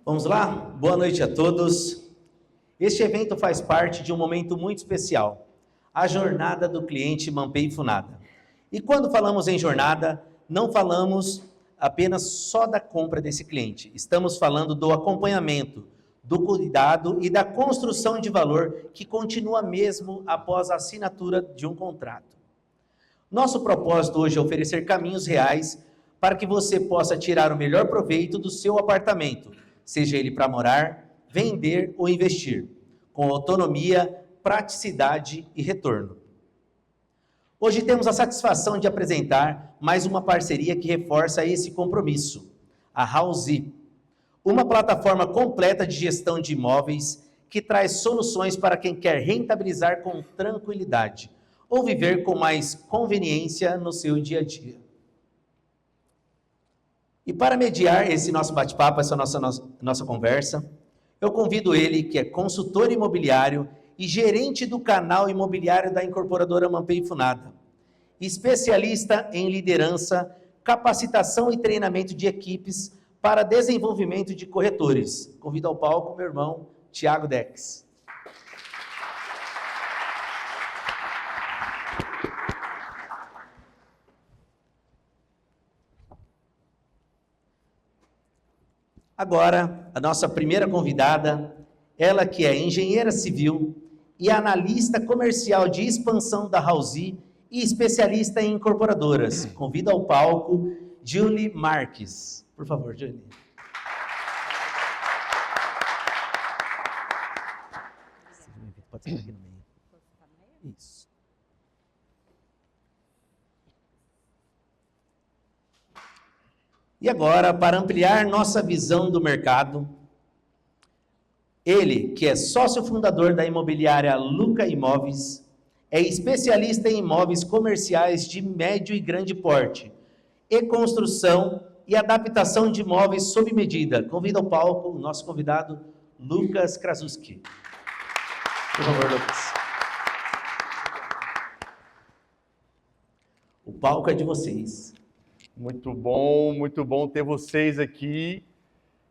Vamos lá? Boa noite a todos. Este evento faz parte de um momento muito especial, a jornada do cliente Manpei Funada. E quando falamos em jornada, não falamos apenas só da compra desse cliente. Estamos falando do acompanhamento, do cuidado e da construção de valor que continua mesmo após a assinatura de um contrato. Nosso propósito hoje é oferecer caminhos reais para que você possa tirar o melhor proveito do seu apartamento, seja ele para morar, vender ou investir, com autonomia, praticidade e retorno. Hoje temos a satisfação de apresentar mais uma parceria que reforça esse compromisso, a Housee, uma plataforma completa de gestão de imóveis que traz soluções para quem quer rentabilizar com tranquilidade ou viver com mais conveniência no seu dia a dia. E para mediar esse nosso bate-papo, essa nossa conversa, eu convido ele, que é consultor imobiliário e gerente do canal imobiliário da incorporadora Manpei Funada, especialista em liderança, capacitação e treinamento de equipes para desenvolvimento de corretores. Convido ao palco meu irmão, Thiago Dex. Agora, a nossa primeira convidada, ela que é engenheira civil e analista comercial de expansão da Housee e especialista em incorporadoras. Convido ao palco Julie Marques. Por favor, Julie. Pode ser aqui no meio. Isso. E agora, para ampliar nossa visão do mercado, ele, que é sócio fundador da imobiliária Luca Imóveis, é especialista em imóveis comerciais de médio e grande porte, e construção e adaptação de imóveis sob medida. Convido ao palco o nosso convidado, Lucas Krasuski. Por favor, Lucas. O palco é de vocês. Muito bom ter vocês aqui.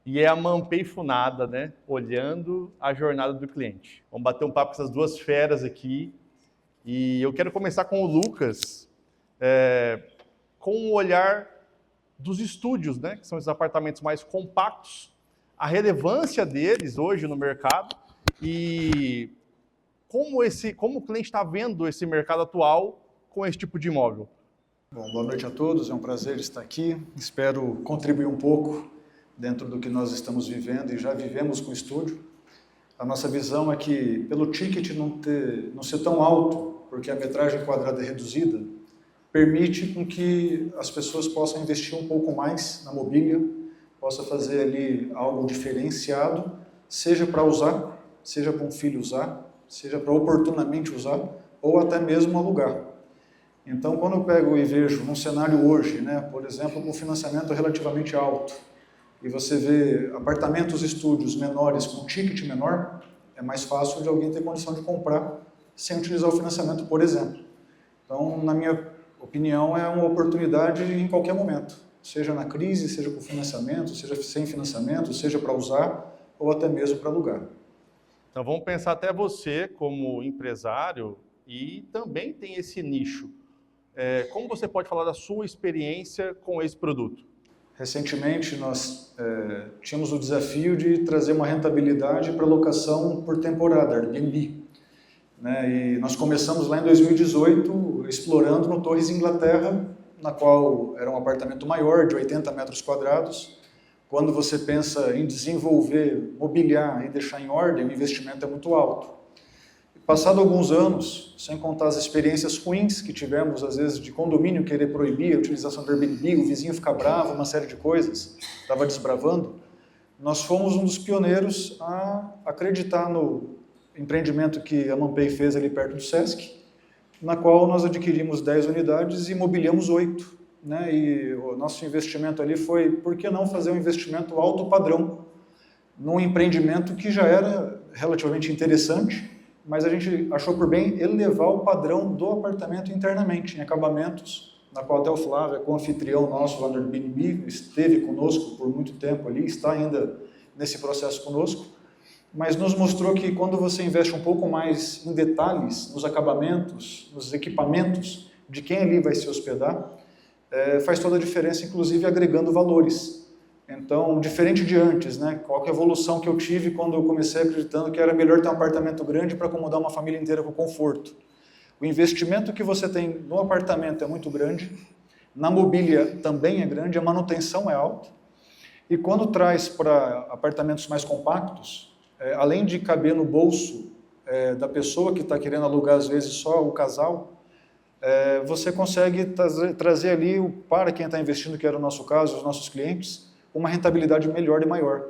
E é a Manpei Funada, né? Olhando a jornada do cliente. Vamos bater um papo com essas duas feras aqui. E eu quero começar com o Lucas, com o olhar dos estúdios, né? Que são esses apartamentos mais compactos, a relevância deles hoje no mercado e como o cliente está vendo esse mercado atual com esse tipo de imóvel. Bom, boa noite a todos, é um prazer estar aqui. Espero contribuir um pouco dentro do que nós estamos vivendo e já vivemos com o estúdio. A nossa visão é que, pelo ticket não ser tão alto, porque a metragem quadrada é reduzida, permite com que as pessoas possam investir um pouco mais na mobília, possa fazer ali algo diferenciado, seja para usar, seja para um filho usar, seja para oportunamente usar, ou até mesmo alugar. Então, quando eu pego e vejo num cenário hoje, né, por exemplo, com financiamento relativamente alto, e você vê apartamentos, estúdios menores com ticket menor, é mais fácil de alguém ter condição de comprar sem utilizar o financiamento, por exemplo. Então, na minha opinião, é uma oportunidade em qualquer momento, seja na crise, seja com financiamento, seja sem financiamento, seja para usar ou até mesmo para alugar. Então, vamos pensar até você como empresário e também tem esse nicho. Como você pode falar da sua experiência com esse produto? Recentemente, nós tínhamos o desafio de trazer uma rentabilidade para locação por temporada, Airbnb. Né? E nós começamos lá em 2018, explorando no Torres Inglaterra, na qual era um apartamento maior, de 80 metros quadrados. Quando você pensa em desenvolver, mobiliar e deixar em ordem, o investimento é muito alto. Passado alguns anos, sem contar as experiências ruins que tivemos, às vezes, de condomínio querer proibir a utilização do Airbnb, o vizinho ficar bravo, uma série de coisas, estava desbravando, nós fomos um dos pioneiros a acreditar no empreendimento que a Manpei fez ali perto do Sesc, na qual nós adquirimos 10 unidades e mobiliamos 8. Né? E o nosso investimento ali foi, por que não fazer um investimento alto padrão, num empreendimento que já era relativamente interessante, mas a gente achou por bem elevar o padrão do apartamento internamente, em acabamentos, na qual até o Flávio, co-anfitrião nosso lá no Airbnb, esteve conosco por muito tempo ali, está ainda nesse processo conosco, mas nos mostrou que quando você investe um pouco mais em detalhes, nos acabamentos, nos equipamentos de quem ali vai se hospedar, faz toda a diferença, inclusive agregando valores. Então, diferente de antes, né? Qual que é a evolução que eu tive quando eu comecei acreditando que era melhor ter um apartamento grande para acomodar uma família inteira com conforto. O investimento que você tem no apartamento é muito grande, na mobília também é grande, a manutenção é alta, e quando traz para apartamentos mais compactos, além de caber no bolso da pessoa que está querendo alugar, às vezes, só o casal, você consegue trazer ali, para quem está investindo, que era o nosso caso, os nossos clientes, uma rentabilidade melhor e maior.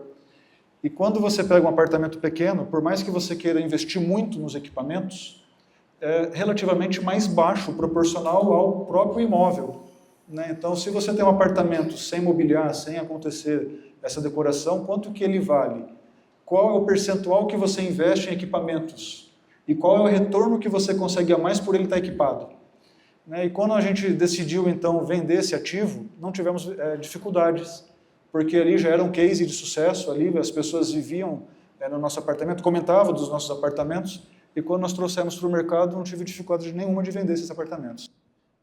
E quando você pega um apartamento pequeno, por mais que você queira investir muito nos equipamentos, é relativamente mais baixo, proporcional ao próprio imóvel, né? Então, se você tem um apartamento sem mobiliar, sem acontecer essa decoração, quanto que ele vale? Qual é o percentual que você investe em equipamentos? E qual é o retorno que você consegue a mais por ele estar equipado? Né? E quando a gente decidiu, então, vender esse ativo, não tivemos dificuldades, porque ali já era um case de sucesso, ali as pessoas viviam no nosso apartamento, comentavam dos nossos apartamentos, e quando nós trouxemos para o mercado, não tive dificuldade nenhuma de vender esses apartamentos.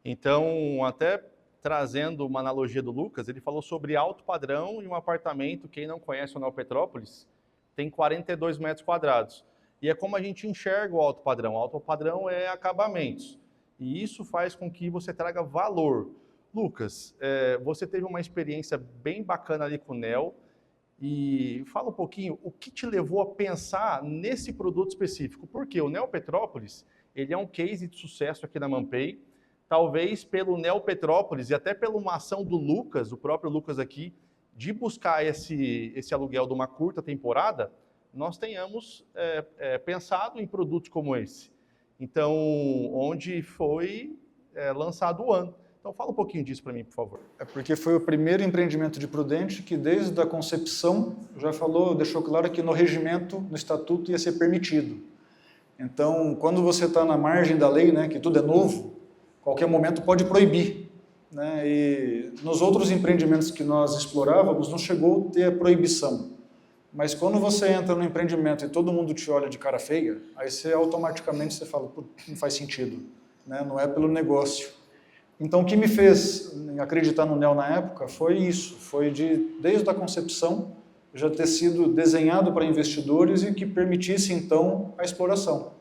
Então, até trazendo uma analogia do Lucas, ele falou sobre alto padrão e um apartamento, quem não conhece o Neo Petrópolis, tem 42 metros quadrados. E é como a gente enxerga o alto padrão. O alto padrão é acabamentos. E isso faz com que você traga valor. Lucas, você teve uma experiência bem bacana ali com o Neo. E fala um pouquinho, o que te levou a pensar nesse produto específico? Porque o Neo Petrópolis, ele é um case de sucesso aqui na Mampay. Talvez pelo Neo Petrópolis e até pela uma ação do Lucas, o próprio Lucas aqui, de buscar esse aluguel de uma curta temporada, nós tenhamos pensado em produtos como esse. Então, onde foi lançado o ano. Então, fala um pouquinho disso para mim, por favor. Porque foi o primeiro empreendimento de Prudente que, desde a concepção, já deixou claro que no regimento, no estatuto, ia ser permitido. Então, quando você está na margem da lei, né, que tudo é novo, qualquer momento pode proibir. Né? E nos outros empreendimentos que nós explorávamos, não chegou a ter a proibição. Mas quando você entra no empreendimento e todo mundo te olha de cara feia, aí você automaticamente fala, não faz sentido, né? Não é pelo negócio. Então, o que me fez acreditar no Neo na época foi isso, foi desde a concepção, já ter sido desenhado para investidores e que permitisse, então, a exploração.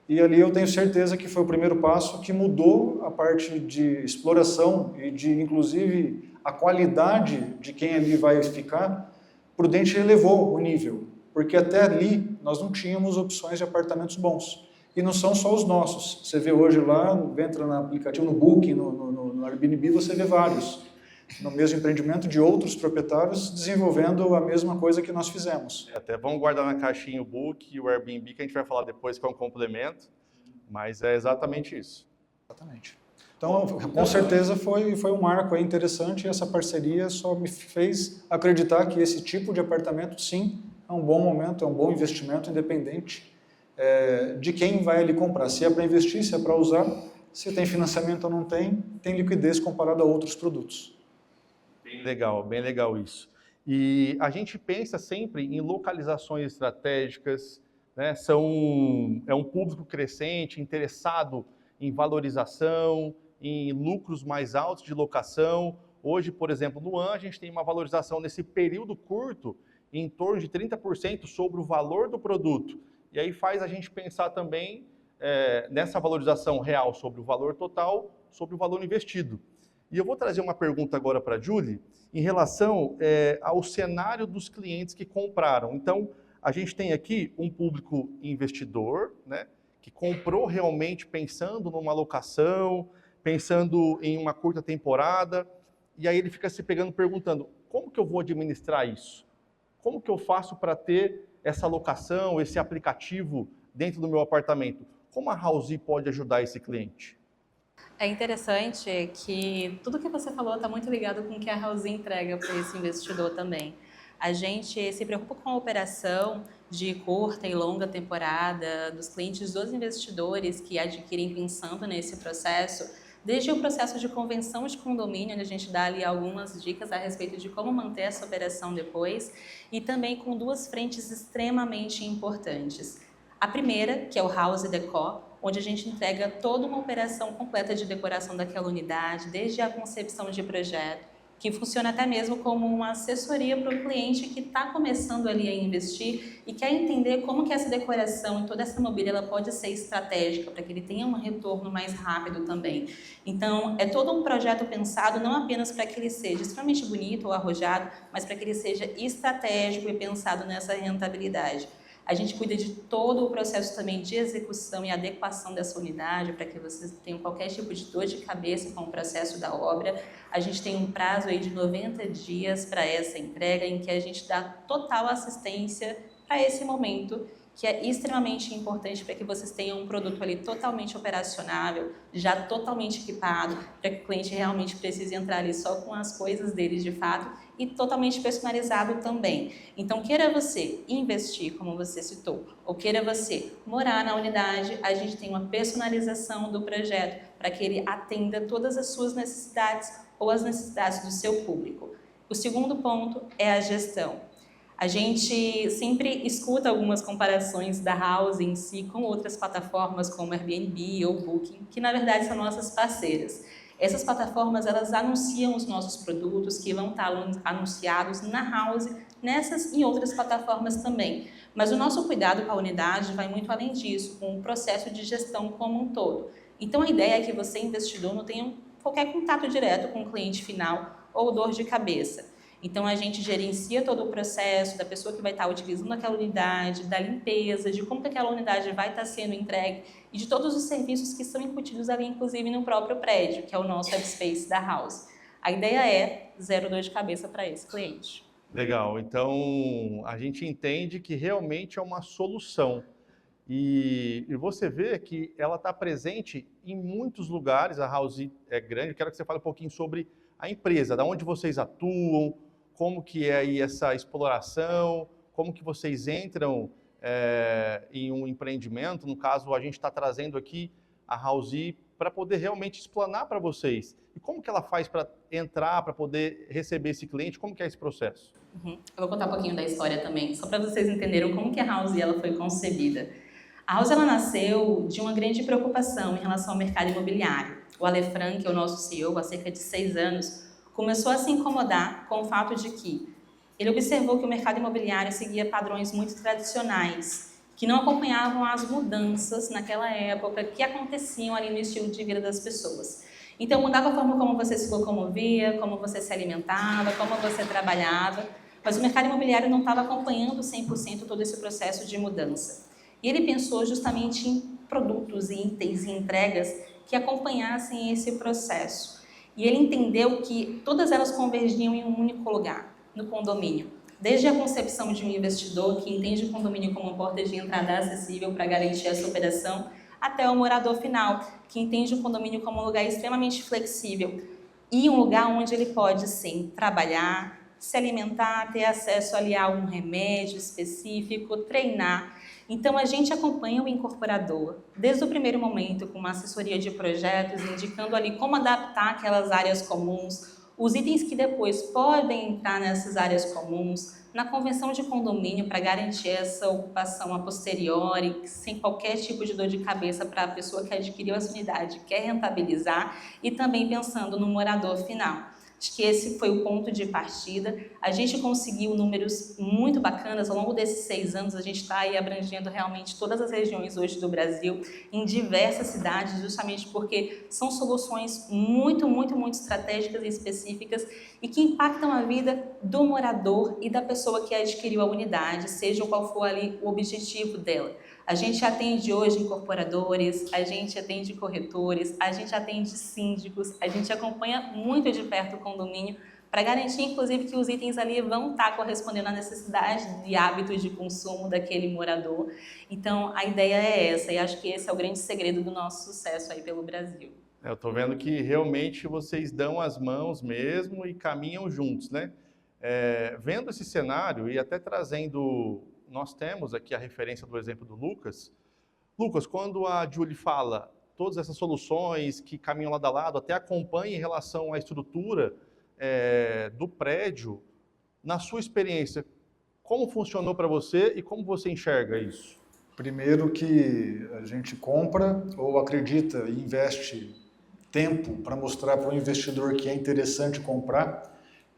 E ali eu tenho certeza que foi o primeiro passo que mudou a parte de exploração e de, inclusive, a qualidade de quem ali vai ficar. Prudente elevou o nível, porque até ali nós não tínhamos opções de apartamentos bons. E não são só os nossos. Você vê hoje lá, entra no aplicativo, no Booking, no Airbnb, você vê vários. No mesmo empreendimento de outros proprietários desenvolvendo a mesma coisa que nós fizemos. Até vamos guardar na caixinha o Book e o Airbnb, que a gente vai falar depois, que é um complemento, mas é exatamente isso. Exatamente. Então, com certeza foi um marco aí interessante, e essa parceria só me fez acreditar que esse tipo de apartamento, sim, é um bom momento, é um bom investimento, independente de quem vai ali comprar. Se é para investir, se é para usar, se tem financiamento ou não tem liquidez comparado a outros produtos. Bem legal isso. E a gente pensa sempre em localizações estratégicas, né? É um público crescente, interessado em valorização, em lucros mais altos de locação. Hoje, por exemplo, no ano, a gente tem uma valorização nesse período curto em torno de 30% sobre o valor do produto. E aí faz a gente pensar também nessa valorização real sobre o valor total, sobre o valor investido. E eu vou trazer uma pergunta agora para a Julie, em relação ao cenário dos clientes que compraram. Então, a gente tem aqui um público investidor, né, que comprou realmente pensando numa locação, pensando em uma curta temporada, e aí ele fica se perguntando, como que eu vou administrar isso? Como que eu faço para ter essa locação, esse aplicativo dentro do meu apartamento? Como a Housee pode ajudar esse cliente? É interessante que tudo que você falou está muito ligado com o que a Housee entrega para esse investidor também. A gente se preocupa com a operação de curta e longa temporada dos clientes, dos investidores que adquirem pensando nesse processo, desde o processo de convenção de condomínio, onde a gente dá ali algumas dicas a respeito de como manter essa operação depois, e também com duas frentes extremamente importantes. A primeira, que é o House Decor, onde a gente entrega toda uma operação completa de decoração daquela unidade, desde a concepção de projeto, que funciona até mesmo como uma assessoria para o cliente que está começando ali a investir e quer entender como que essa decoração e toda essa mobília ela pode ser estratégica para que ele tenha um retorno mais rápido também. Então, é todo um projeto pensado não apenas para que ele seja extremamente bonito ou arrojado, mas para que ele seja estratégico e pensado nessa rentabilidade. A gente cuida de todo o processo também de execução e adequação dessa unidade para que vocês tenham qualquer tipo de dor de cabeça com o processo da obra. A gente tem um prazo aí de 90 dias para essa entrega, em que a gente dá total assistência para esse momento, que é extremamente importante para que vocês tenham um produto ali totalmente operacionável, já totalmente equipado, para que o cliente realmente precise entrar ali só com as coisas dele de fato e totalmente personalizado também. Então, queira você investir, como você citou, ou queira você morar na unidade, a gente tem uma personalização do projeto para que ele atenda todas as suas necessidades ou as necessidades do seu público. O segundo ponto é a gestão. A gente sempre escuta algumas comparações da House em si com outras plataformas como Airbnb ou Booking, que na verdade são nossas parceiras. Essas plataformas, elas anunciam os nossos produtos que vão estar anunciados na House, nessas e outras plataformas também. Mas o nosso cuidado com a unidade vai muito além disso, com o processo de gestão como um todo. Então a ideia é que você, investidor, não tenha qualquer contato direto com o cliente final ou dor de cabeça. Então, a gente gerencia todo o processo da pessoa que vai estar utilizando aquela unidade, da limpeza, de como que aquela unidade vai estar sendo entregue e de todos os serviços que são incutidos ali, inclusive no próprio prédio, que é o nosso webspace da House. A ideia é zero dor de cabeça para esse cliente. Legal, então a gente entende que realmente é uma solução. E você vê que ela está presente em muitos lugares, a House é grande. Eu quero que você fale um pouquinho sobre a empresa, da onde vocês atuam, como que é aí essa exploração, como que vocês entram em um empreendimento. No caso, a gente está trazendo aqui a House para poder realmente explanar para vocês. E como que ela faz para entrar, para poder receber esse cliente, como que é esse processo? Eu vou contar um pouquinho da história também, só para vocês entenderem como que a House ela foi concebida. A House ela nasceu de uma grande preocupação em relação ao mercado imobiliário. O Ale Frank, que é o nosso CEO, há cerca de 6 anos, começou a se incomodar com o fato de que ele observou que o mercado imobiliário seguia padrões muito tradicionais, que não acompanhavam as mudanças naquela época que aconteciam ali no estilo de vida das pessoas. Então, mudava a forma como você se locomovia, como você se alimentava, como você trabalhava, mas o mercado imobiliário não estava acompanhando 100% todo esse processo de mudança. E ele pensou justamente em produtos e itens e entregas que acompanhassem esse processo. E ele entendeu que todas elas convergiam em um único lugar, no condomínio. Desde a concepção de um investidor que entende o condomínio como uma porta de entrada acessível para garantir essa operação, até o morador final, que entende o condomínio como um lugar extremamente flexível e um lugar onde ele pode, sim, trabalhar, se alimentar, ter acesso ali a algum remédio específico, treinar. Então, a gente acompanha o incorporador desde o primeiro momento com uma assessoria de projetos, indicando ali como adaptar aquelas áreas comuns, os itens que depois podem entrar nessas áreas comuns, na convenção de condomínio para garantir essa ocupação a posteriori, sem qualquer tipo de dor de cabeça para a pessoa que adquiriu essa unidade, quer rentabilizar, e também pensando no morador final. Acho que esse foi o ponto de partida. A gente conseguiu números muito bacanas. Ao longo desses 6 anos, a gente está aí abrangendo realmente todas as regiões hoje do Brasil, em diversas cidades, justamente porque são soluções muito estratégicas e específicas e que impactam a vida do morador e da pessoa que adquiriu a unidade, seja qual for ali o objetivo dela. A gente atende hoje incorporadores, a gente atende corretores, a gente atende síndicos, a gente acompanha muito de perto o condomínio para garantir, inclusive, que os itens ali vão estar correspondendo à necessidade de hábitos de consumo daquele morador. Então, a ideia é essa e acho que esse é o grande segredo do nosso sucesso aí pelo Brasil. Eu estou vendo que realmente vocês dão as mãos mesmo e caminham juntos, né? Vendo esse cenário e até trazendo... Nós temos aqui a referência do exemplo do Lucas. Lucas, quando a Julie fala todas essas soluções que caminham lado a lado, até acompanha em relação à estrutura do prédio. Na sua experiência, como funcionou para você e como você enxerga isso? Primeiro que a gente compra ou acredita e investe tempo para mostrar para o investidor que é interessante comprar,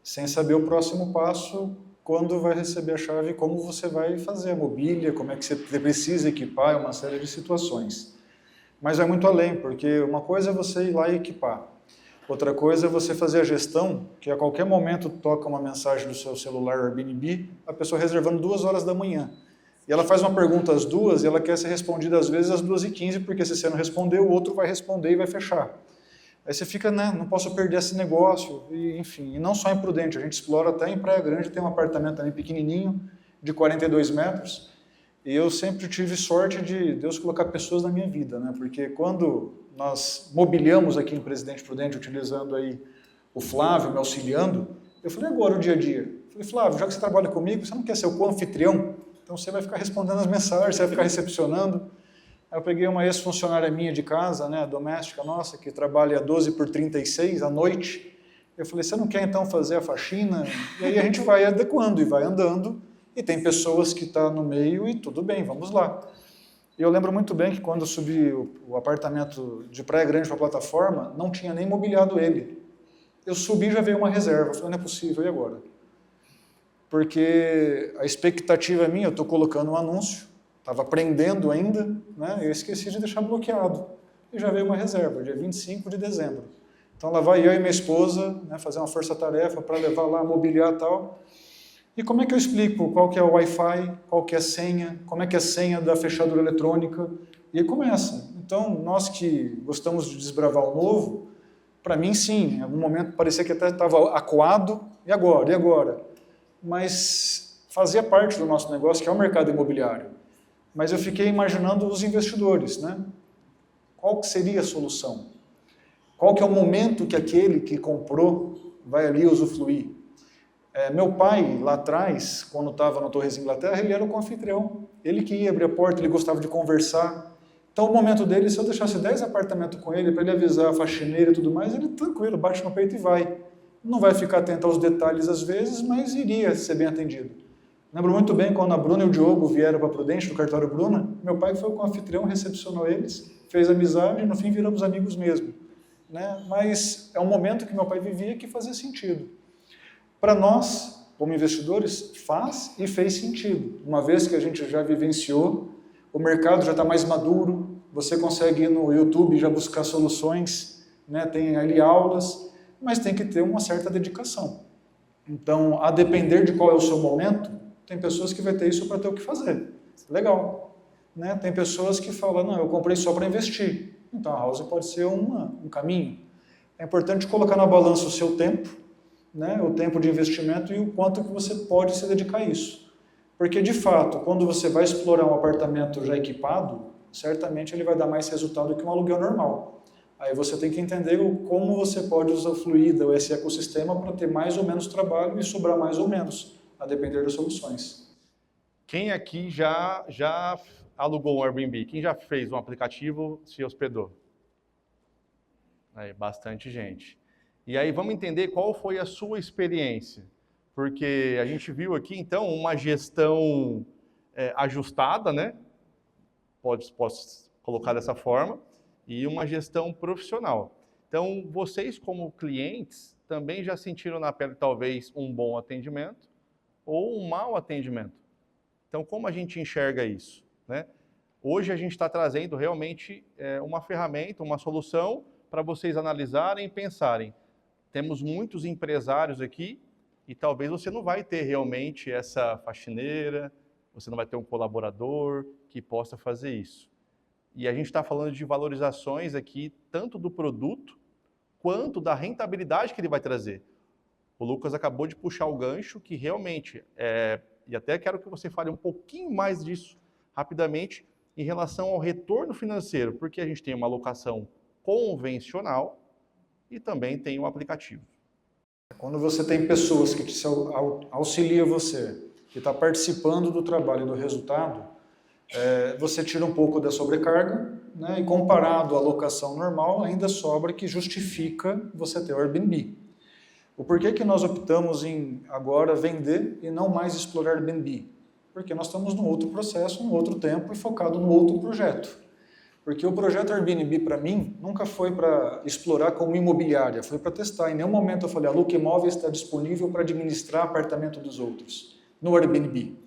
sem saber o próximo passo, quando vai receber a chave, como você vai fazer a mobília, como é que você precisa equipar, é uma série de situações. Mas vai muito além, porque uma coisa é você ir lá e equipar. Outra coisa é você fazer a gestão, que a qualquer momento toca uma mensagem do seu celular Airbnb, a pessoa reservando 2 horas da manhã. E ela faz uma pergunta às 2 e ela quer ser respondida às vezes às 2h15, porque se você não responder, o outro vai responder e vai fechar. Aí você fica, né, não posso perder esse negócio, e, enfim. E não só em Prudente, a gente explora até em Praia Grande, tem um apartamento também pequenininho, de 42 metros, e eu sempre tive sorte de Deus colocar pessoas na minha vida, né, porque quando nós mobiliamos aqui em Presidente Prudente, utilizando aí o Flávio me auxiliando, eu falei, agora o dia a dia? Eu falei, Flávio, já que você trabalha comigo, você não quer ser o co-anfitrião? Então você vai ficar respondendo as mensagens, você vai ficar recepcionando. Aí eu peguei uma ex-funcionária minha de casa, né, doméstica nossa, que trabalha 12 por 36 à noite. Eu falei, você não quer então fazer a faxina? E aí a gente vai adequando e vai andando, e tem pessoas que estão no meio e tudo bem, vamos lá. E eu lembro muito bem que quando eu subi o apartamento de Praia Grande para a plataforma, não tinha nem mobiliado ele. Eu subi e já veio uma reserva. Eu falei, não é possível, e agora? Porque a expectativa minha, eu estou colocando um anúncio, estava aprendendo ainda, né? Eu esqueci de deixar bloqueado. E já veio uma reserva, dia 25 de dezembro. Então lá vai eu e minha esposa, né, fazer uma força-tarefa para levar lá, mobiliar e tal. E como é que eu explico qual que é o Wi-Fi, qual que é a senha, como é que é a senha da fechadura eletrônica? E aí começa. Então, nós que gostamos de desbravar o novo, para mim sim, em algum momento parecia que até estava acuado, e agora? E agora? Mas fazia parte do nosso negócio, que é o mercado imobiliário. Mas eu fiquei imaginando os investidores, né? Qual que seria a solução? Qual que é o momento que aquele que comprou vai ali usufruir? Meu pai, lá atrás, quando estava no Torres Inglaterra, ele era o co-anfitrião. Ele que ia abrir a porta, ele gostava de conversar. Então, o momento dele, se eu deixasse 10 apartamentos com ele, para ele avisar a faxineira e tudo mais, ele tranquilo, bate no peito e vai. Não vai ficar atento aos detalhes às vezes, mas iria ser bem atendido. Lembro muito bem quando a Bruna e o Diogo vieram para Prudente, no cartório Bruna, meu pai foi com o anfitrião, recepcionou eles, fez amizade e no fim viramos amigos mesmo. Né? Mas é um momento que meu pai vivia que fazia sentido. Para nós, como investidores, faz e fez sentido. Uma vez que a gente já vivenciou, o mercado já está mais maduro, você consegue ir no YouTube e já buscar soluções, né? Tem ali aulas, mas tem que ter uma certa dedicação. Então, a depender de qual é o seu momento, tem pessoas que vai ter isso para ter o que fazer. Legal. Né? Tem pessoas que falam, não, eu comprei só para investir. Então, a house pode ser um caminho. É importante colocar na balança o seu tempo, né? O tempo de investimento e o quanto que você pode se dedicar a isso. Porque, de fato, quando você vai explorar um apartamento já equipado, certamente ele vai dar mais resultado que um aluguel normal. Aí você tem que entender como você pode usufruir desse ecossistema para ter mais ou menos trabalho e sobrar mais ou menos, a depender das soluções. Quem aqui já alugou um Airbnb? Quem já fez um aplicativo, se hospedou? Aí, bastante gente. E aí vamos entender qual foi a sua experiência. Porque a gente viu aqui, então, uma gestão ajustada, né? Posso colocar dessa forma, e uma gestão profissional. Então, vocês como clientes também já sentiram na pele talvez um bom atendimento ou um mau atendimento. Então, como a gente enxerga isso? Né? Hoje a gente está trazendo realmente uma ferramenta, uma solução para vocês analisarem e pensarem. Temos muitos empresários aqui e talvez você não vai ter realmente essa faxineira, você não vai ter um colaborador que possa fazer isso. E a gente está falando de valorizações aqui, tanto do produto, quanto da rentabilidade que ele vai trazer. O Lucas acabou de puxar o gancho, que realmente, e até quero que você fale um pouquinho mais disso rapidamente, em relação ao retorno financeiro, porque a gente tem uma alocação convencional e também tem um aplicativo. Quando você tem pessoas que auxiliam você, que está participando do trabalho e do resultado, Você tira um pouco da sobrecarga, né, e comparado à locação normal, ainda sobra que justifica você ter o Airbnb. O porquê que nós optamos em agora vender e não mais explorar Airbnb? Porque nós estamos num outro processo, num outro tempo e focado no outro projeto. Porque o projeto Airbnb, para mim, nunca foi para explorar como imobiliária, foi para testar. Em nenhum momento eu falei, a Luca Imóveis está disponível para administrar apartamento dos outros, no Airbnb.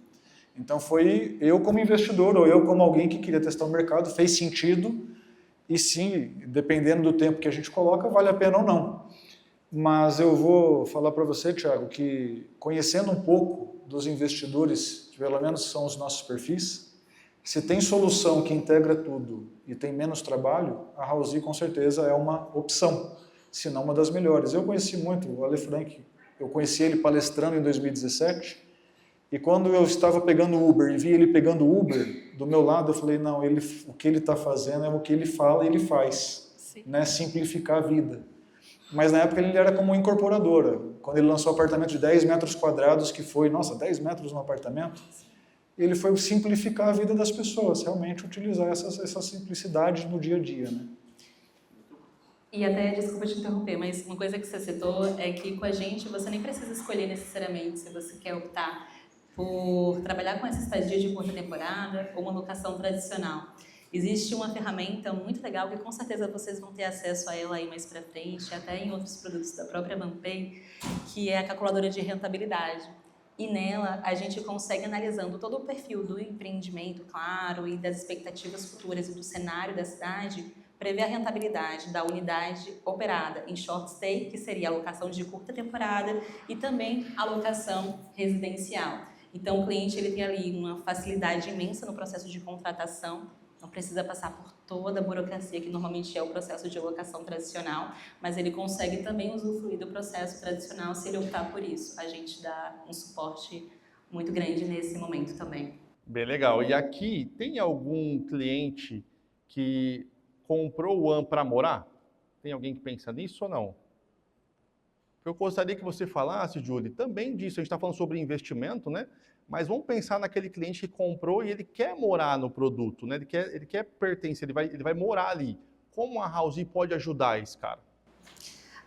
Então foi eu como investidor, ou eu como alguém que queria testar o mercado, fez sentido, e sim, dependendo do tempo que a gente coloca, vale a pena ou não. Mas eu vou falar para você, Thiago, que conhecendo um pouco dos investidores, que pelo menos são os nossos perfis, se tem solução que integra tudo e tem menos trabalho, a Housee com certeza é uma opção, se não uma das melhores. Eu conheci muito o Ale Frank, eu conheci ele palestrando em 2017, e quando eu estava pegando Uber e vi ele pegando Uber do meu lado, eu falei, não, o que ele está fazendo é o que ele fala e ele faz, né? Simplificar a vida. Mas na época ele era como incorporadora. Quando ele lançou o apartamento de 10 metros quadrados, que foi, nossa, 10 metros no apartamento, ele foi simplificar a vida das pessoas, realmente utilizar essa simplicidade no dia a dia, né? E até, desculpa te interromper, mas uma coisa que você citou é que com a gente você nem precisa escolher necessariamente se você quer optar por trabalhar com essa estadia de curta temporada ou uma locação tradicional. Existe uma ferramenta muito legal que com certeza vocês vão ter acesso a ela aí mais para frente, até em outros produtos da própria ManPay, que é a calculadora de rentabilidade. E nela a gente consegue, analisando todo o perfil do empreendimento, claro, e das expectativas futuras e do cenário da cidade, prever a rentabilidade da unidade operada em short stay, que seria a locação de curta temporada, e também a locação residencial. Então o cliente ele tem ali uma facilidade imensa no processo de contratação, não precisa passar por toda a burocracia que normalmente é o processo de locação tradicional, mas ele consegue também usufruir do processo tradicional se ele optar por isso. A gente dá um suporte muito grande nesse momento também. Bem legal. E aqui, tem algum cliente que comprou o AM para morar? Tem alguém que pensa nisso ou não? Eu gostaria que você falasse, Julie, também disso. A gente está falando sobre investimento, né? Mas vamos pensar naquele cliente que comprou e ele quer morar no produto, né? Ele quer pertencer, ele vai morar ali. Como a Housee pode ajudar esse cara?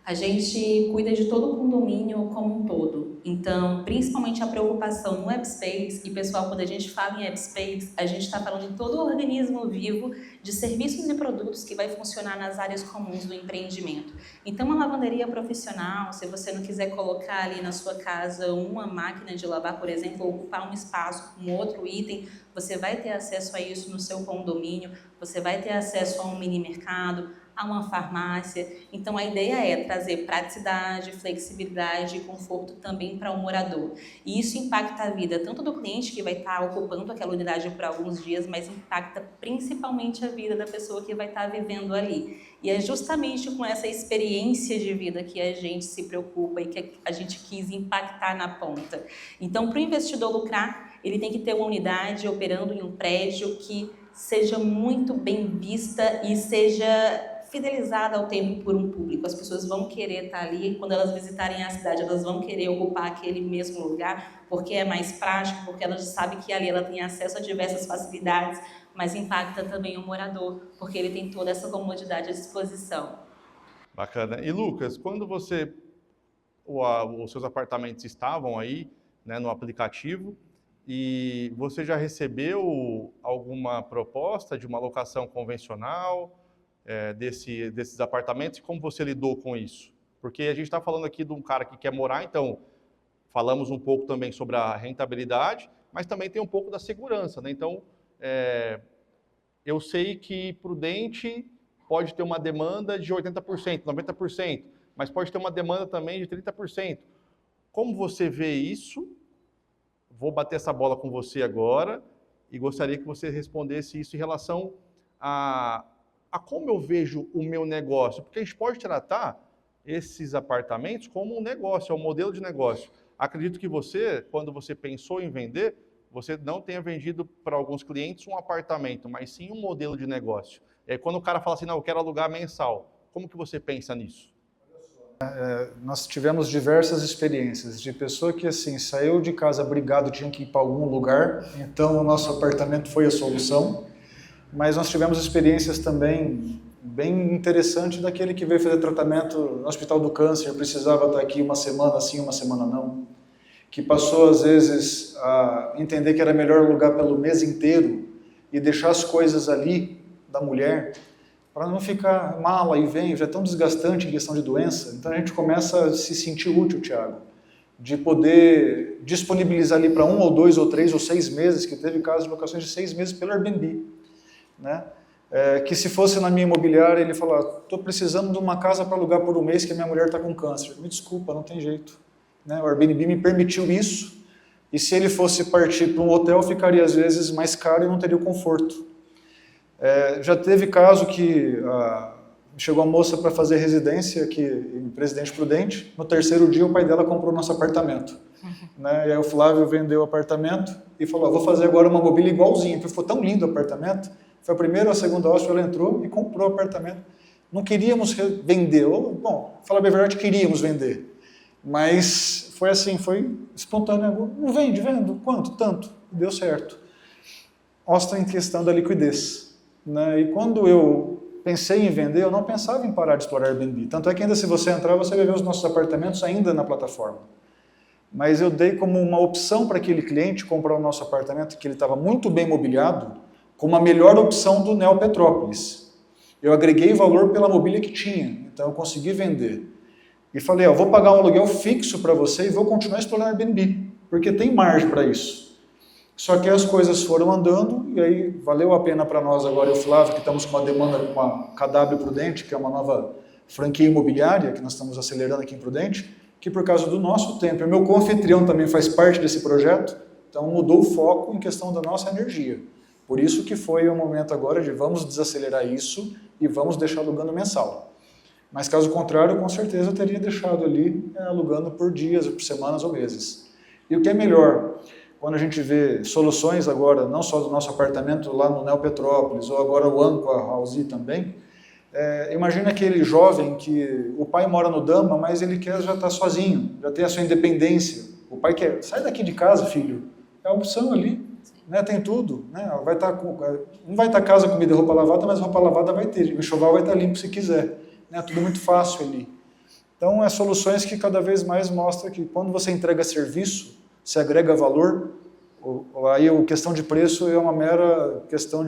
A gente cuida de todo o condomínio como um todo. Então, principalmente a preocupação no Webspace, e pessoal, quando a gente fala em Webspace, a gente está falando de todo o organismo vivo de serviços e produtos que vai funcionar nas áreas comuns do empreendimento. Então, uma lavanderia profissional, se você não quiser colocar ali na sua casa uma máquina de lavar, por exemplo, ou ocupar um espaço com outro item, você vai ter acesso a isso no seu condomínio, você vai ter acesso a um mini mercado, a uma farmácia. Então a ideia é trazer praticidade, flexibilidade e conforto também para o morador. E isso impacta a vida tanto do cliente que vai estar ocupando aquela unidade por alguns dias, mas impacta principalmente a vida da pessoa que vai estar vivendo ali. E é justamente com essa experiência de vida que a gente se preocupa e que a gente quis impactar na ponta. Então, para o investidor lucrar, ele tem que ter uma unidade operando em um prédio que seja muito bem vista e seja fidelizada ao tempo por um público. As pessoas vão querer estar ali, quando elas visitarem a cidade, elas vão querer ocupar aquele mesmo lugar, porque é mais prático, porque elas sabem que ali ela tem acesso a diversas facilidades, mas impacta também o morador, porque ele tem toda essa comodidade à disposição. Bacana. E Lucas, quando os seus apartamentos estavam aí, né, no aplicativo, e você já recebeu alguma proposta de uma locação convencional desses apartamentos? E como você lidou com isso? Porque a gente está falando aqui de um cara que quer morar, então falamos um pouco também sobre a rentabilidade, mas também tem um pouco da segurança, né? Então, eu sei que Prudente pode ter uma demanda de 80%, 90%, mas pode ter uma demanda também de 30%. Como você vê isso? Vou bater essa bola com você agora e gostaria que você respondesse isso em relação a como eu vejo o meu negócio, porque a gente pode tratar esses apartamentos como um negócio, é um modelo de negócio. Acredito que você, quando você pensou em vender, você não tenha vendido para alguns clientes um apartamento, mas sim um modelo de negócio. Quando o cara fala assim, não, eu quero alugar mensal, como que você pensa nisso? Nós tivemos diversas experiências de pessoa que assim saiu de casa brigado, tinha que ir para algum lugar, então o nosso apartamento foi a solução. Mas nós tivemos experiências também bem interessantes daquele que veio fazer tratamento no Hospital do Câncer, precisava estar aqui uma semana sim, uma semana não, que passou às vezes a entender que era melhor alugar pelo mês inteiro e deixar as coisas ali da mulher, para não ficar mala e vem, já é tão desgastante em questão de doença. Então a gente começa a se sentir útil, Thiago, de poder disponibilizar ali para 1 ou 2 ou 3 ou 6 meses, que teve casos de locações de 6 meses pelo Airbnb, né? Que se fosse na minha imobiliária, ele falava, estou precisando de uma casa para alugar por um mês que a minha mulher está com câncer. Me desculpa, não tem jeito, né? O Airbnb me permitiu isso, e se ele fosse partir para um hotel, ficaria às vezes mais caro e não teria o conforto. Já teve caso que chegou a moça para fazer residência aqui em Presidente Prudente, no 3º dia o pai dela comprou nosso apartamento. Né? E aí o Flávio vendeu o apartamento e falou, vou fazer agora uma mobília igualzinha, porque ficou tão lindo o apartamento. Foi a primeira ou a segunda hóspede, ela entrou e comprou o apartamento. Não queríamos vender, bom, falar bem a verdade, queríamos vender, mas foi assim, foi espontâneo, não vende, vendo, quanto? Tanto, deu certo. Mostra em questão da liquidez. Né? E quando eu pensei em vender, eu não pensava em parar de explorar Airbnb. Tanto é que ainda se você entrar, você vai ver os nossos apartamentos ainda na plataforma. Mas eu dei como uma opção para aquele cliente comprar o nosso apartamento, que ele estava muito bem mobiliado, como a melhor opção do Neo Petrópolis. Eu agreguei valor pela mobília que tinha, então eu consegui vender. E falei, vou pagar um aluguel fixo para você e vou continuar explorando Airbnb, porque tem margem para isso. Só que as coisas foram andando e aí valeu a pena para nós agora, eu e o Flávio, que estamos com uma demanda com a KW Prudente, que é uma nova franquia imobiliária que nós estamos acelerando aqui em Prudente, que por causa do nosso tempo, o meu co-anfitrião também faz parte desse projeto, então mudou o foco em questão da nossa energia. Por isso que foi o momento agora de vamos desacelerar isso e vamos deixar alugando mensal. Mas caso contrário, com certeza eu teria deixado ali alugando por dias, por semanas ou meses. E o que é melhor, quando a gente vê soluções agora, não só do nosso apartamento lá no Neo Petrópolis, ou agora o Anco, a House também, imagina aquele jovem que o pai mora no Dama, mas ele quer já estar sozinho, já ter a sua independência. O pai quer, sai daqui de casa, filho. É a opção ali, né? Tem tudo. Né? Não vai estar casa, comida e roupa lavada, mas roupa lavada vai ter. O enxoval vai estar limpo se quiser. Né? Tudo muito fácil ali. Então, soluções que cada vez mais mostram que quando você entrega serviço, se agrega valor, aí a questão de preço é uma mera questão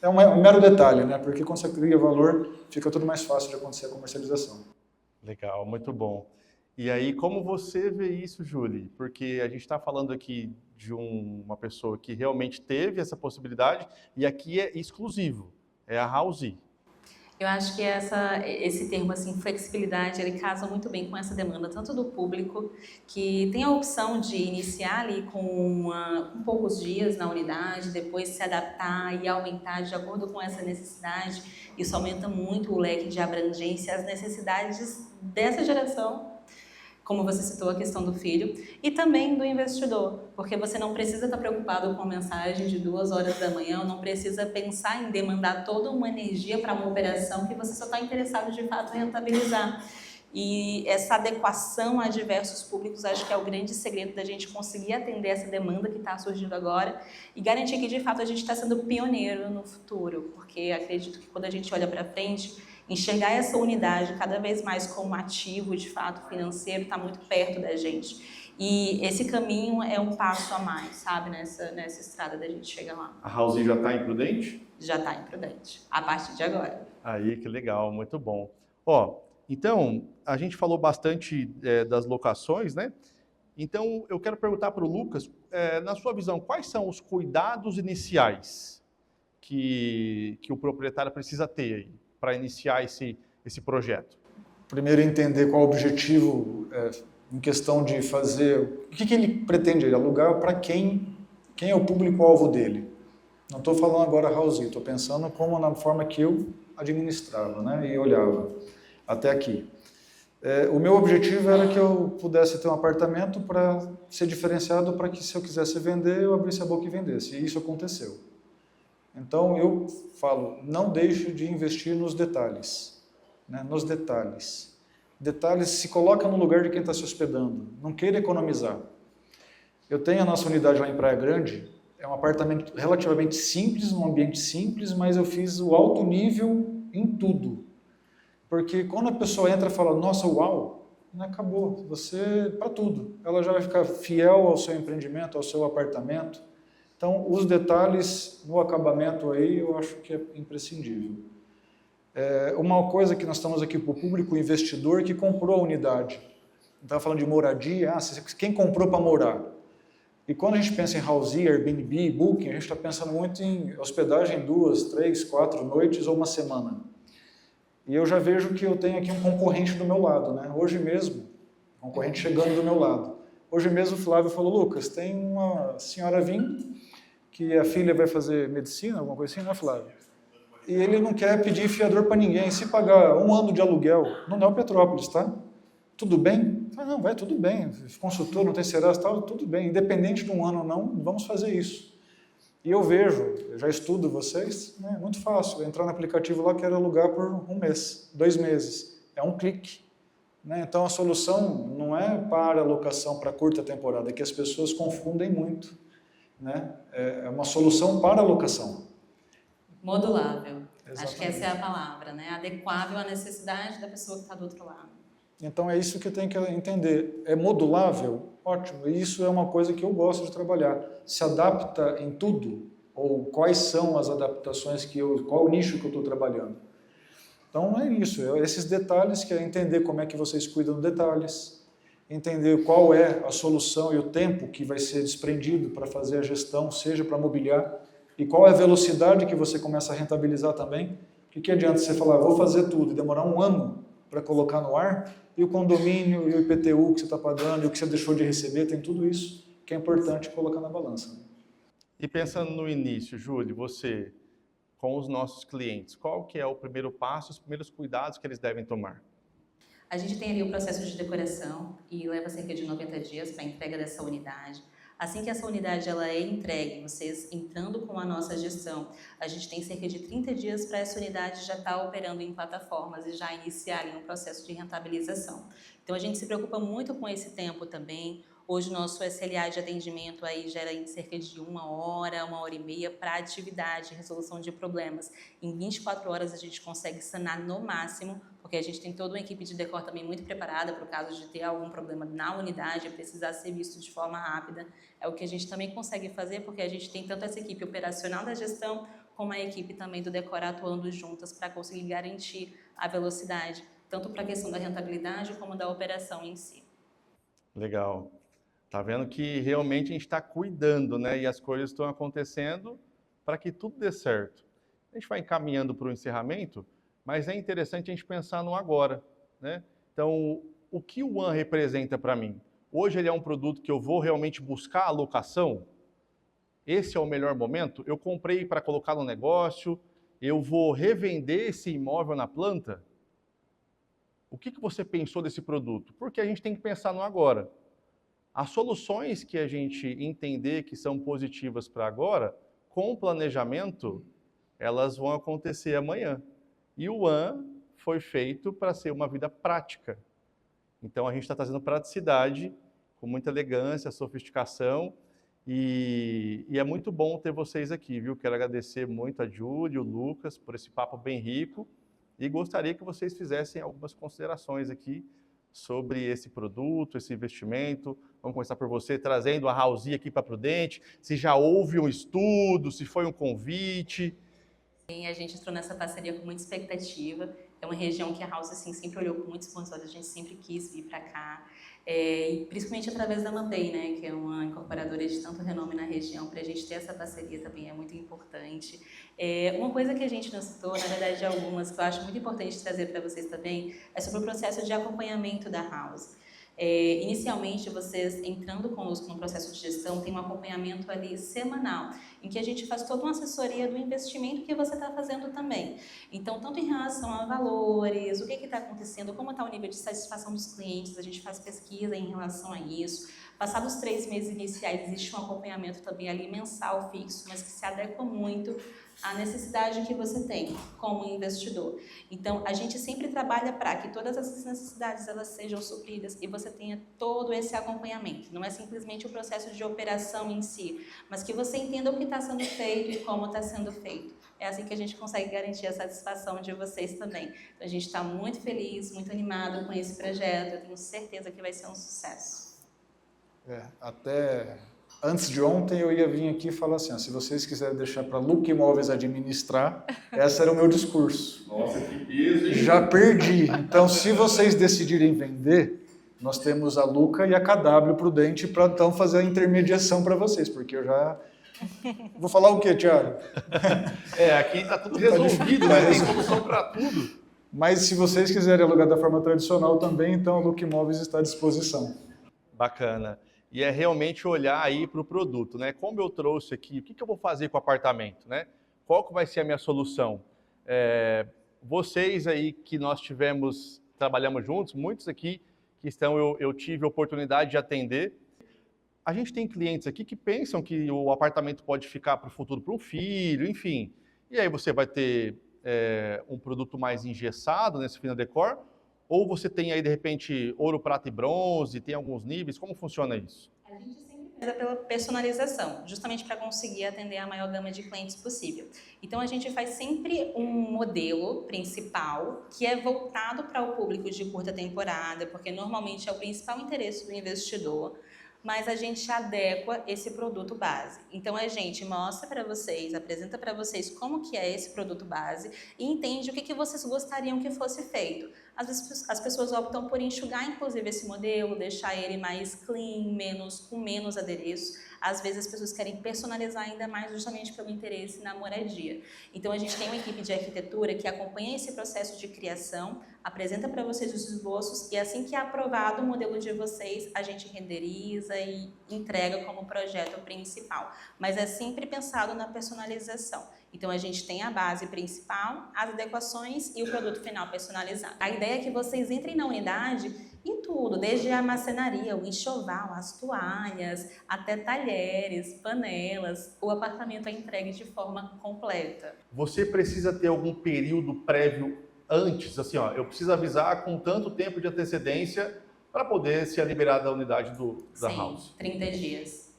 é um mero detalhe, né? Porque quando você cria valor, fica tudo mais fácil de acontecer a comercialização. Legal, muito bom. E aí, como você vê isso, Júlia? Porque a gente está falando aqui de uma pessoa que realmente teve essa possibilidade e aqui é exclusivo, é a House. Eu acho que esse termo, assim, flexibilidade, ele casa muito bem com essa demanda, tanto do público, que tem a opção de iniciar ali com poucos dias na unidade, depois se adaptar e aumentar de acordo com essa necessidade. Isso aumenta muito o leque de abrangência, as necessidades dessa geração, como você citou a questão do filho, e também do investidor, porque você não precisa estar preocupado com a mensagem de 2 horas da manhã, não precisa pensar em demandar toda uma energia para uma operação que você só está interessado de fato em rentabilizar. E essa adequação a diversos públicos, acho que é o grande segredo da gente conseguir atender essa demanda que está surgindo agora e garantir que de fato a gente está sendo pioneiro no futuro, porque acredito que quando a gente olha para frente, enxergar essa unidade cada vez mais como ativo, de fato, financeiro, está muito perto da gente. E esse caminho é um passo a mais, sabe, nessa estrada da gente chegar lá. A House já está em Prudente? Já está em Prudente, a partir de agora. Aí, que legal, muito bom. Então, a gente falou bastante das locações, né? Então, eu quero perguntar para o Lucas, na sua visão, quais são os cuidados iniciais que o proprietário precisa ter aí para iniciar esse projeto? Primeiro, entender qual o objetivo em questão de fazer... O que ele pretende? Ele alugar para quem é o público-alvo dele. Não estou falando agora House, estou pensando como na forma que eu administrava, né, e olhava até aqui. O meu objetivo era que eu pudesse ter um apartamento para ser diferenciado, para que se eu quisesse vender, eu abrisse a boca e vendesse. E isso aconteceu. Então, eu falo, não deixe de investir nos detalhes. Né? Nos detalhes. Detalhes, se coloca no lugar de quem está se hospedando. Não queira economizar. Eu tenho a nossa unidade lá em Praia Grande, é um apartamento relativamente simples, num ambiente simples, mas eu fiz o alto nível em tudo. Porque quando a pessoa entra e fala, nossa, uau, acabou, você, para tudo. Ela já vai ficar fiel ao seu empreendimento, ao seu apartamento. Então, os detalhes no acabamento aí, eu acho que é imprescindível. Uma coisa que nós estamos aqui para o público investidor que comprou a unidade. Estava falando de moradia, quem comprou para morar? E quando a gente pensa em house, Airbnb, Booking, a gente está pensando muito em hospedagem 2, 3, 4 noites ou uma semana. E eu já vejo que eu tenho aqui um concorrente do meu lado, né? Hoje mesmo, um concorrente chegando do meu lado. Hoje mesmo o Flávio falou, Lucas, tem uma senhora vindo, que a filha vai fazer medicina, alguma coisa assim, né, Flávio? E ele não quer pedir fiador para ninguém. Se pagar 1 ano de aluguel, não é o Petrópolis, tá? Tudo bem? Não, vai tudo bem. Consultor, não tem Serasa, tal, tudo bem. Independente de 1 ano ou não, vamos fazer isso. E eu vejo, eu já estudo vocês, né, muito fácil. Entrar no aplicativo lá, quero alugar por 1 mês, 2 meses. É um clique. Né? Então a solução não é para locação para curta temporada, é que as pessoas confundem muito. Né? É uma solução para locação. Modulável. Exatamente. Acho que essa é a palavra, né? Adequável à necessidade da pessoa que está do outro lado. Então é isso que tem que entender. É modulável? Ótimo. E isso é uma coisa que eu gosto de trabalhar. Se adapta em tudo? Ou quais são as adaptações qual o nicho que eu estou trabalhando? Então é isso. Esses detalhes, que é entender como é que vocês cuidam de detalhes, entender qual é a solução e o tempo que vai ser desprendido para fazer a gestão, seja para mobiliar, e qual é a velocidade que você começa a rentabilizar também. Que adianta você falar, vou fazer tudo e demorar 1 ano para colocar no ar, e o condomínio, e o IPTU que você está pagando, e o que você deixou de receber, tem tudo isso que é importante colocar na balança. E pensando no início, Júlio, você, com os nossos clientes, qual que é o primeiro passo, os primeiros cuidados que eles devem tomar? A gente tem ali o processo de decoração e leva cerca de 90 dias para a entrega dessa unidade. Assim que essa unidade ela é entregue, vocês entrando com a nossa gestão, a gente tem cerca de 30 dias para essa unidade já estar operando em plataformas e já iniciar um processo de rentabilização. Então a gente se preocupa muito com esse tempo também. Hoje o nosso SLA de atendimento aí gera em cerca de 1 hora, 1h30 para atividade, resolução de problemas. Em 24 horas a gente consegue sanar no máximo, porque a gente tem toda uma equipe de decor também muito preparada para o caso de ter algum problema na unidade e precisar ser visto de forma rápida. É o que a gente também consegue fazer, porque a gente tem tanto essa equipe operacional da gestão, como a equipe também do decor atuando juntas para conseguir garantir a velocidade, tanto para a questão da rentabilidade como da operação em si. Legal. Tá vendo que realmente a gente está cuidando, né? E as coisas estão acontecendo para que tudo dê certo. A gente vai encaminhando para o encerramento, mas é interessante a gente pensar no agora, né? Então, o que o One representa para mim? Hoje ele é um produto que eu vou realmente buscar a locação? Esse é o melhor momento? Eu comprei para colocar no negócio, eu vou revender esse imóvel na planta? O que você pensou desse produto? Porque a gente tem que pensar no agora. As soluções que a gente entender que são positivas para agora, com o planejamento, elas vão acontecer amanhã. E o One foi feito para ser uma vida prática. Então a gente está trazendo praticidade, com muita elegância, sofisticação, e é muito bom ter vocês aqui, viu? Quero agradecer muito a Júlia e o Lucas por esse papo bem rico, e gostaria que vocês fizessem algumas considerações aqui sobre esse produto, esse investimento. Vamos começar por você, trazendo a House aqui para Prudente, se já houve um estudo, se foi um convite. Sim, a gente entrou nessa parceria com muita expectativa. É uma região que a House assim, sempre olhou com muitos bons olhos, a gente sempre quis vir para cá. E principalmente através da Mapei, né, que é uma incorporadora de tanto renome na região, para a gente ter essa parceria também é muito importante. Uma coisa que a gente não citou, na verdade algumas, que eu acho muito importante trazer para vocês também, é sobre o processo de acompanhamento da House. Inicialmente, vocês entrando conosco no processo de gestão, tem um acompanhamento ali semanal, em que a gente faz toda uma assessoria do investimento que você está fazendo também. Então, tanto em relação a valores, o que está acontecendo, como está o nível de satisfação dos clientes, a gente faz pesquisa em relação a isso, Passados os 3 meses iniciais, existe um acompanhamento também ali mensal fixo, mas que se adequa muito à necessidade que você tem como investidor. Então, a gente sempre trabalha para que todas essas necessidades elas sejam supridas e você tenha todo esse acompanhamento. Não é simplesmente o processo de operação em si, mas que você entenda o que está sendo feito e como está sendo feito. É assim que a gente consegue garantir a satisfação de vocês também. Então, a gente está muito feliz, muito animado com esse projeto. Eu tenho certeza que vai ser um sucesso. Até antes de ontem eu ia vir aqui e falar assim, se vocês quiserem deixar para Luca Imóveis administrar, esse era o meu discurso. Nossa, que peso, hein? Já perdi. Então, se vocês decidirem vender, nós temos a Luca e a KW Prudente para então fazer a intermediação para vocês, porque eu já... Vou falar o quê, Thiago? Aqui está tudo resolvido, né? Tem solução para tudo. Mas se vocês quiserem alugar da forma tradicional também, então a Luca Imóveis está à disposição. Bacana. E é realmente olhar aí para o produto, né? Como eu trouxe aqui, o que eu vou fazer com o apartamento, né? Qual que vai ser a minha solução? Vocês aí que nós trabalhamos juntos, muitos aqui que estão, eu tive a oportunidade de atender. A gente tem clientes aqui que pensam que o apartamento pode ficar para o futuro para um filho, enfim. E aí você vai ter um produto mais engessado nesse Fina Decor, ou você tem aí, de repente, ouro, prata e bronze, tem alguns níveis, como funciona isso? A gente sempre preza pela personalização, justamente para conseguir atender a maior gama de clientes possível. Então, a gente faz sempre um modelo principal que é voltado para o público de curta temporada, porque normalmente é o principal interesse do investidor, mas a gente adequa esse produto base. Então, a gente mostra para vocês, apresenta para vocês como que é esse produto base e entende o que vocês gostariam que fosse feito. Às vezes, as pessoas optam por enxugar, inclusive, esse modelo, deixar ele mais clean, com menos adereço. Às vezes, as pessoas querem personalizar ainda mais justamente pelo interesse na moradia. Então, a gente tem uma equipe de arquitetura que acompanha esse processo de criação, apresenta para vocês os esboços e assim que é aprovado o modelo de vocês, a gente renderiza e entrega como projeto principal. Mas é sempre pensado na personalização. Então, a gente tem a base principal, as adequações e o produto final personalizado. A ideia é que vocês entrem na unidade em tudo, desde a marcenaria, o enxoval, as toalhas, até talheres, panelas. O apartamento é entregue de forma completa. Você precisa ter algum período prévio antes? Assim, eu preciso avisar com tanto tempo de antecedência para poder ser liberado da unidade da house? Sim, 30 dias.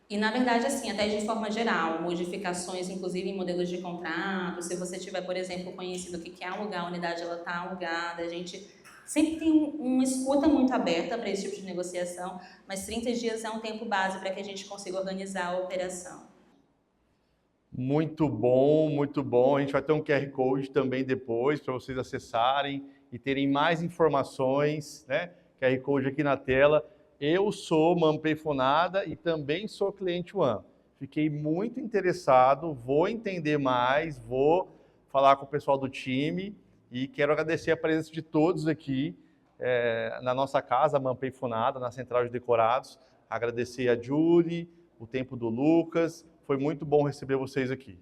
E, na verdade, assim, até de forma geral, modificações, inclusive em modelos de contrato, se você tiver, por exemplo, conhecido o que é alugar a unidade, ela está alugada, a gente sempre tem uma escuta muito aberta para esse tipo de negociação, mas 30 dias é um tempo base para que a gente consiga organizar a operação. Muito bom, muito bom. A gente vai ter um QR Code também depois para vocês acessarem e terem mais informações, né? QR Code aqui na tela. Eu sou Mampei Funada e também sou cliente One. Fiquei muito interessado, vou entender mais, vou falar com o pessoal do time e quero agradecer a presença de todos aqui na nossa casa, Mampei Funada, na Central de Decorados. Agradecer a Julie, o tempo do Lucas. Foi muito bom receber vocês aqui.